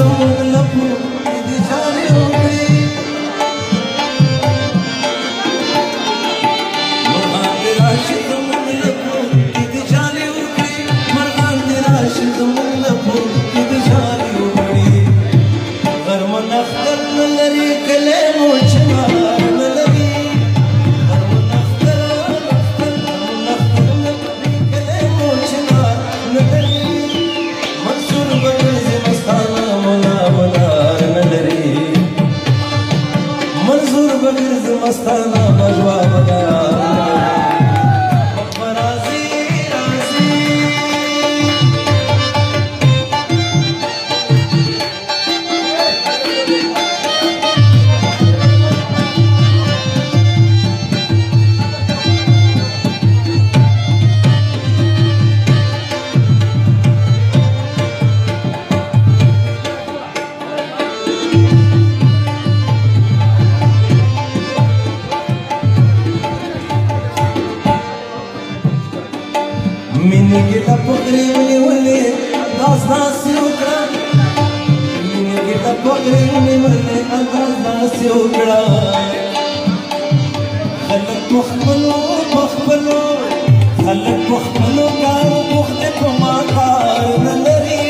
زموږ لپو دې جاري وکړي مرغان دې راشي زموږ لپو دې جاري وکړي مرغان دې راشي زموږ لپو دې جاري وکړي غرمه نختر نه لري کلی مو چنار نه لري غرمه نختر نه لري کلی مو چنار نه لري منصور بګرځي مستانه مولا ولار نه لري منصور بګرځي مستانه بجوا ولار مینې کې د پخري ونیولې انداز داسې وکړه مینې کې د پخري ونیولې انداز داسې وکړه خلک په خپلو کارو بوخت دي په ما کار نه لري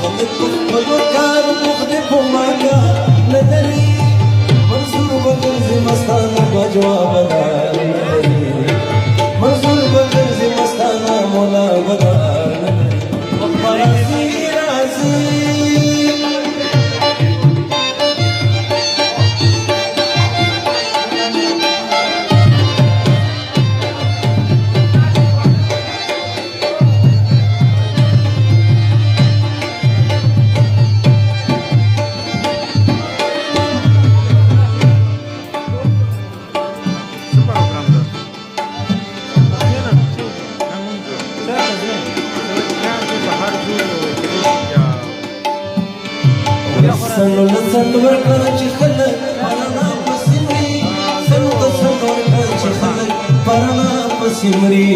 خلک په خپلو کارو بوخت دي په ما کار نه لري منصور بګرځي مستانه بجواب دار نه لري منصور بګرځي مستانه مولا ودار راځي راځي سنو لسن ورکړه چې خلک پرانا پسې مري سنو لسن ورکړه چې خلک پرانا پسې مري